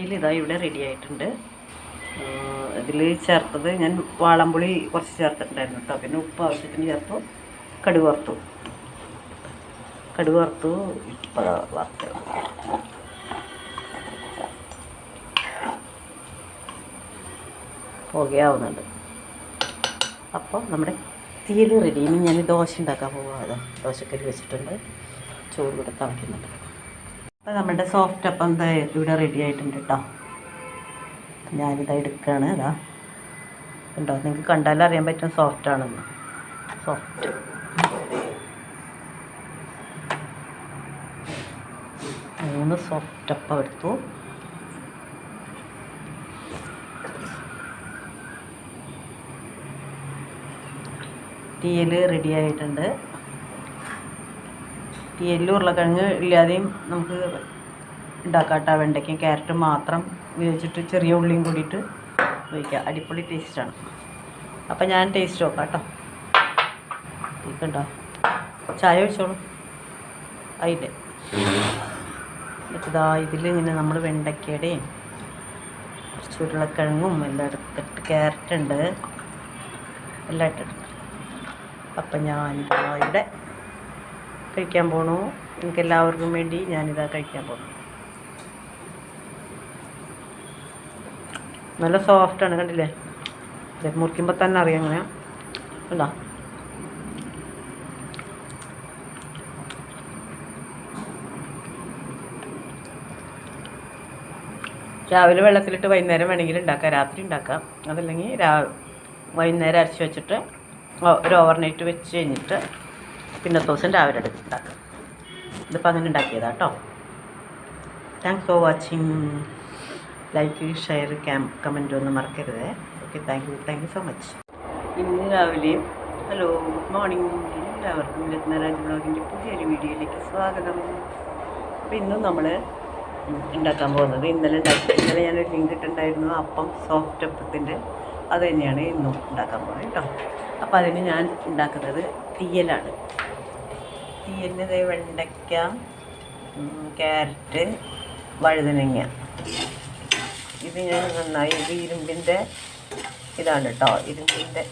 ഇതാ ഇവിടെ റെഡി ആയിട്ടുണ്ട്. ഇതിൽ ചേർത്തത് ഞാൻ വാളംപുളി കുറച്ച് ചേർത്തിട്ടുണ്ടായിരുന്നു കേട്ടോ. പിന്നെ ഉപ്പ് ആവശ്യത്തിന് ചേർത്തു. കടുക് വറുത്തു. ഇപ്പോൾ വറുത്ത് പുകയാവുന്നുണ്ട്. അപ്പോൾ നമ്മുടെ തീയൽ റെഡി. ഇനി ഞാൻ ദോശ ഉണ്ടാക്കാൻ പോകാം. ദോശക്കരി വെച്ചിട്ടുണ്ട്. ചോറ് കൂടെ തിളയ്ക്കുന്നുണ്ട്. അപ്പോൾ നമ്മുടെ സോഫ്റ്റ് അപ്പം എന്താ ഇവിടെ റെഡി ആയിട്ടുണ്ട് കേട്ടോ. ഞാനിതാ എടുക്കുകയാണ്. ഉണ്ടോ, നിങ്ങൾക്ക് കണ്ടാലും അറിയാൻ പറ്റും സോഫ്റ്റാണെന്ന്. സോഫ്റ്റ് 3 സോഫ്റ്റ് അപ്പം എടുത്തു. തീയൽ റെഡി ആയിട്ടുണ്ട്. തീയലിൽ ഉരുളക്കിഴങ്ങ് ഇല്ലാതെയും നമുക്ക് ഉണ്ടാക്കാം. വെണ്ടയ്ക്കും ക്യാരറ്റും മാത്രം ഉപയോഗിച്ചിട്ട് ചെറിയ ഉള്ളിയും കൂടിയിട്ട് ഉപയോഗിക്കാം. അടിപൊളി ടേസ്റ്റാണ്. അപ്പം ഞാൻ ടേസ്റ്റ് നോക്കാം കേട്ടോ. ഇതുണ്ടോ, ചായ ഒഴിച്ചോളൂ. അതിൻ്റെ എന്നിട്ടിതാ ഇതിലിങ്ങനെ നമ്മൾ വെണ്ടയ്ക്കയുടെയും കുറച്ച് ഉരുളക്കിഴങ്ങും എല്ലാം എടുത്തിട്ട് ക്യാരറ്റുണ്ട് എല്ലാം ഇട്ടിട്ടുണ്ട്. അപ്പം ഞാനിതാ ഇവിടെ കഴിക്കാൻ പോണു. എനിക്ക് എല്ലാവർക്കും വേണ്ടി ഞാനിതാ കഴിക്കാൻ പോണു. നല്ല സോഫ്റ്റാണ്, കണ്ടില്ലേ? മുറിക്കുമ്പോൾ തന്നെ അറിയാം അങ്ങനെ ഉണ്ടോ. രാവിലെ വെള്ളത്തിലിട്ട് വൈകുന്നേരം വേണമെങ്കിൽ ഉണ്ടാക്കാം. രാത്രി ഉണ്ടാക്കാം. അതല്ലെങ്കിൽ വൈകുന്നേരം അരച്ച് വെച്ചിട്ട് ഒരു ഓവർനൈറ്റ് വെച്ച് കഴിഞ്ഞിട്ട് പിന്നത്തെ ദിവസം രാവിലെ ഉണ്ടാക്കാം. ഇതിപ്പോൾ അങ്ങനെ ഉണ്ടാക്കിയതാണ് കേട്ടോ. Thanks for watching. Like, share, comment ഒന്നും മറക്കരുത്. Okay, thank you so much. ഇന്ന് രാവിലെയും ഹലോ, ഗുഡ് മോർണിംഗ് എല്ലാവർക്കും. രത്നരാജ് ബ്ലോഗിൻ്റെ പുതിയൊരു വീഡിയോയിലേക്ക് സ്വാഗതം. അപ്പോൾ ഇന്നും നമ്മൾ ഉണ്ടാക്കാൻ പോകുന്നത് ഇന്നലെ ഞാനൊരു ലിങ്ക് ഇട്ടിട്ടുണ്ടായിരുന്നു. അപ്പം സോഫ്റ്റ് അപ്പത്തിൻ്റെ അത് തന്നെയാണ് ഇന്നും ഉണ്ടാക്കാൻ പോകുന്നത് കേട്ടോ. അപ്പോൾ അതിന് ഞാൻ ഉണ്ടാക്കുന്നത് തീയലാണ്. തീയലിന് വെണ്ടയ്ക്ക, ക്യാരറ്റ്, വഴുതനങ്ങ ഇത് ഞാൻ നന്നായി ഇത് ഇരുമ്പിൻ്റെ ഇതാണ് കേട്ടോ. ഇരുമ്പിൻ്റെ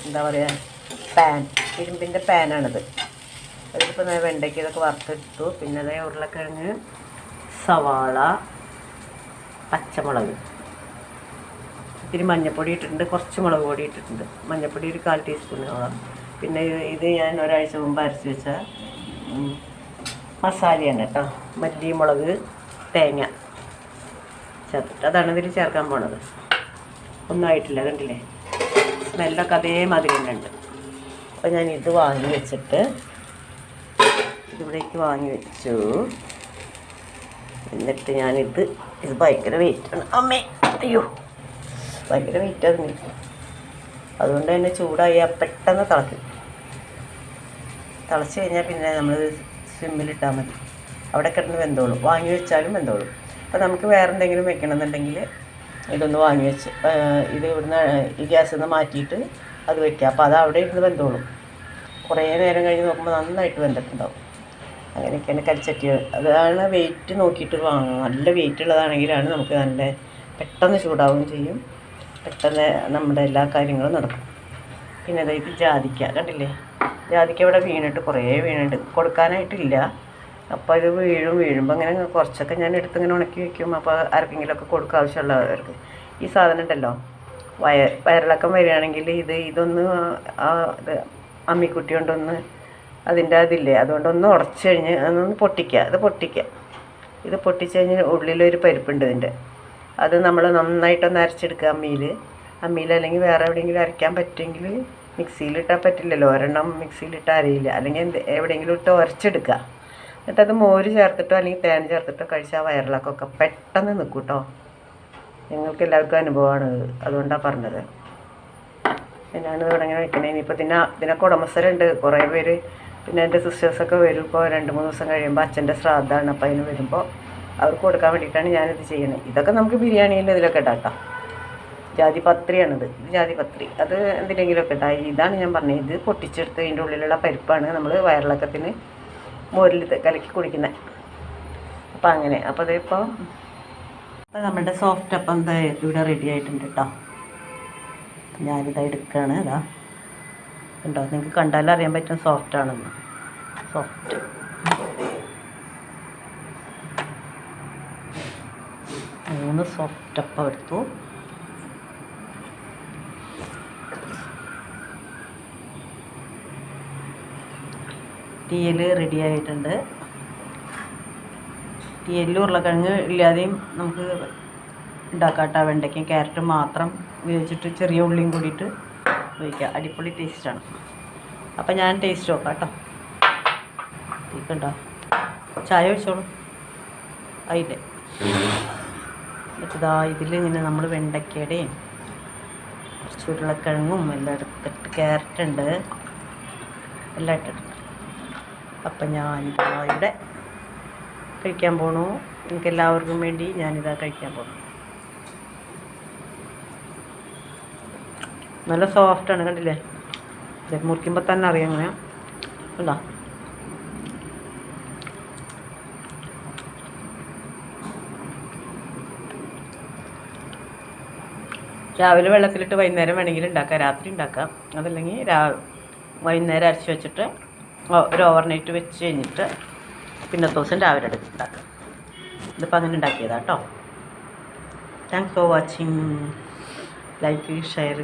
എന്താ പറയുക, ഇരുമ്പിൻ്റെ പാനാണിത്. അതിലിപ്പോൾ ഞാൻ വെണ്ടയ്ക്ക ഇതൊക്കെ വറുത്തെടുത്തു. പിന്നെ അതേ ഉരുളക്കിഴങ്ങ്, സവാള, പച്ചമുളക്, ഇത്തിരി മഞ്ഞൾപ്പൊടി ഇട്ടിട്ടുണ്ട്. കുറച്ച് മുളക് പൊടി ഇട്ടിട്ടുണ്ട്. മഞ്ഞൾപ്പൊടി ഒരു 1/4 ടീസ്പൂണോളം. പിന്നെ ഇത് ഞാൻ ഒരാഴ്ച മുമ്പ് അരച്ച് വെച്ച മസാലയാണ് കേട്ടോ. മല്ലി, മുളക്, തേങ്ങ ചേർത്തിട്ട് അതാണ് ഇതിൽ ചേർക്കാൻ പോണത്. ഒന്നും ആയിട്ടില്ല, കണ്ടില്ലേ? സ്മെല്ലൊക്കെ അതേമാതിരി തന്നെ ഉണ്ട്. അപ്പോൾ ഞാൻ ഇത് വാങ്ങി വെച്ചിട്ട് ഇതിവിടേക്ക് വാങ്ങി വെച്ചു. എന്നിട്ട് ഞാനിത് ഭയങ്കര വെയിറ്റാണ്. അമ്മേ, അയ്യോ, ഭയങ്കര വെയിറ്റാണ്. അതുകൊണ്ട് തന്നെ ചൂടായി പെട്ടെന്ന് തിളച്ച് കഴിഞ്ഞാൽ പിന്നെ നമ്മൾ സ്വിമ്മിലിട്ടാൽ മതി. അവിടെ കിടന്ന് വെന്തോളും. വാങ്ങി വെച്ചാലും വെന്തോളും. അപ്പോൾ നമുക്ക് വേറെ എന്തെങ്കിലും വെക്കണമെന്നുണ്ടെങ്കിൽ ഇതൊന്ന് വാങ്ങി വെച്ച് ഇത് ഇവിടുന്ന് ഈ ഗ്യാസിൽ നിന്ന് മാറ്റിയിട്ട് അത് വെക്കുക. അപ്പോൾ അത് അവിടെ ഇരുന്ന് വെന്തോളും. കുറേ നേരം കഴിഞ്ഞ് നോക്കുമ്പോൾ നന്നായിട്ട് വെന്തിട്ടുണ്ടാവും. അങ്ങനെയൊക്കെയാണ് കൽച്ചട്ടി. അതാണ് വെയിറ്റ് നോക്കിയിട്ട് വാങ്ങുക. നല്ല വെയിറ്റ് ഉള്ളതാണെങ്കിലാണ് നമുക്ക് നല്ല പെട്ടെന്ന് ചൂടാവുകയും ചെയ്യും. പെട്ടെന്ന് നമ്മുടെ എല്ലാ കാര്യങ്ങളും നടക്കും. പിന്നെ ഇത് ജാതിക്ക, കണ്ടില്ലേ? ജാതിക്ക ഇവിടെ കുറേ വീണിട്ട് കൊടുക്കാനായിട്ടില്ല. അപ്പോൾ ഇത് വീഴുമ്പോൾ അങ്ങനെ കുറച്ചൊക്കെ ഞാൻ എടുത്തിങ്ങനെ ഉണക്കി വയ്ക്കും. അപ്പോൾ ആർക്കെങ്കിലുമൊക്കെ കൊടുക്കുക ആവശ്യമുള്ളവർക്ക്. ഈ സാധനം ഉണ്ടല്ലോ, വയറിളക്കം വരികയാണെങ്കിൽ ഇതൊന്ന് അമ്മിക്കുട്ടി കൊണ്ടൊന്ന് അതിൻ്റെ അതില്ലേ അതുകൊണ്ടൊന്ന് ഉടച്ച് കഴിഞ്ഞ് അതൊന്ന് പൊട്ടിക്കുക. ഇത് പൊട്ടിച്ച് കഴിഞ്ഞ് ഉള്ളിലൊരു പരിപ്പുണ്ട് ഇതിൻ്റെ. അത് നമ്മൾ നന്നായിട്ടൊന്ന് അരച്ചെടുക്കുക അമ്മിയിൽ അല്ലെങ്കിൽ വേറെ എവിടെയെങ്കിലും അരയ്ക്കാൻ പറ്റുമെങ്കിൽ. മിക്സിയിലിട്ടാൽ പറ്റില്ലല്ലോ, ഒരെണ്ണം മിക്സിയിലിട്ട് അരയില്ല. അല്ലെങ്കിൽ എവിടെയെങ്കിലും ഇട്ട് ഉരച്ചെടുക്കുക. എന്നിട്ടത് മോര് ചേർത്തിട്ടോ അല്ലെങ്കിൽ തേൻ ചേർത്തിട്ടോ കഴിച്ചാൽ വയറിളക്കമൊക്കെ പെട്ടെന്ന് നിൽക്കും കേട്ടോ. ഞങ്ങൾക്ക് എല്ലാവർക്കും അനുഭവമാണ്, അതുകൊണ്ടാണ് പറഞ്ഞത്. ഞാനിത് ഇവിടെ ഇങ്ങനെ വെക്കണേ. ഇനിയിപ്പോൾ ഇതിനൊക്കെ ഉടമസ്ഥരുണ്ട് കുറേ പേര്. പിന്നെ എൻ്റെ സിസ്റ്റേഴ്സൊക്കെ വരും. ഇപ്പോൾ 2-3 ദിവസം കഴിയുമ്പോൾ അച്ഛൻ്റെ ശ്രാദ്ധമാണ്. അപ്പോൾ അതിന് വരുമ്പോൾ അവർക്ക് കൊടുക്കാൻ വേണ്ടിയിട്ടാണ് ഞാനിത് ചെയ്യുന്നത്. ഇതൊക്കെ നമുക്ക് ബിരിയാണിയിൽ ഇതിലൊക്കെ ഇടാം കേട്ടോ. ജാതിപത്രിയാണിത്. ഇത് ജാതിപത്രി. അത് എന്തിനെങ്കിലുമൊക്കെ ഇട്ടാൽ. ഇതാണ് ഞാൻ പറഞ്ഞത്. ഇത് പൊട്ടിച്ചെടുത്ത് അതിൻ്റെ ഉള്ളിലുള്ള പരിപ്പാണ് നമ്മൾ വയറിളക്കത്തിന് മോരിൽ കലക്കി കുടിക്കുന്നത്. അപ്പോൾ അങ്ങനെ. അപ്പോൾ അതിപ്പോൾ അപ്പോൾ നമ്മുടെ സോഫ്റ്റ് അപ്പം എന്താ ഇവിടെ റെഡി ആയിട്ടുണ്ട് കേട്ടോ. ഞാനിതാ എടുക്കുകയാണ്. ഇതാ ഉണ്ടോ, നിങ്ങൾക്ക് കണ്ടാലും അറിയാൻ പറ്റും സോഫ്റ്റ് ആണെന്ന്. സോഫ്റ്റ് 3 സോഫ്റ്റ് അപ്പം എടുത്തു. തീയൽ റെഡി ആയിട്ടുണ്ട്. തീയലിൽ ഉരുളക്കിഴങ്ങ് ഇല്ലാതെയും നമുക്ക് ഉണ്ടാക്കാം കേട്ടോ. വെണ്ടയ്ക്കും ക്യാരറ്റും മാത്രം ഉപയോഗിച്ചിട്ട് ചെറിയ ഉള്ളിയും കൂടിയിട്ട് ഉപയോഗിക്കാം. അടിപൊളി ടേസ്റ്റാണ്. അപ്പം ഞാൻ ടേസ്റ്റ് നോക്കാം കേട്ടോ. ഇതുണ്ടോ, ചായ ഒഴിച്ചോളൂ. അതിൻ്റെ എന്നിട്ടിതാ ഇതിലിങ്ങനെ നമ്മൾ വെണ്ടയ്ക്കയുടെയും കുറച്ച് ഉരുളക്കിഴങ്ങും എല്ലാം എടുത്തിട്ട് ക്യാരറ്റ് ഉണ്ട് എല്ലാം ഇട്ടിട്ടുണ്ട്. അപ്പം ഞാനിതാ ഇവിടെ കഴിക്കാൻ പോണു. എനിക്ക് എല്ലാവർക്കും വേണ്ടി ഞാനിതാ കഴിക്കാൻ പോണു. നല്ല സോഫ്റ്റാണ്, കണ്ടില്ലേ? മുറിക്കുമ്പോൾ തന്നെ അറിയാം അങ്ങനെ ഉണ്ടോ. രാവിലെ വെള്ളത്തിലിട്ട് വൈകുന്നേരം വേണമെങ്കിൽ ഉണ്ടാക്കാം, രാത്രി ഉണ്ടാക്കാം. അതല്ലെങ്കിൽ വൈകുന്നേരം അരച്ച് വെച്ചിട്ട് ഒരു ഓവർനൈറ്റ് വെച്ച് കഴിഞ്ഞിട്ട് പിന്നത്തെ ദിവസം രാവിലെ ഉണ്ടാക്കാം. ഇതിപ്പോൾ അങ്ങനെ ഉണ്ടാക്കിയതാണ് കേട്ടോ. Thanks for watching. Like, share,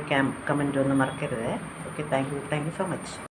comment ഒന്നും മറക്കരുത്. Okay, thank you so much.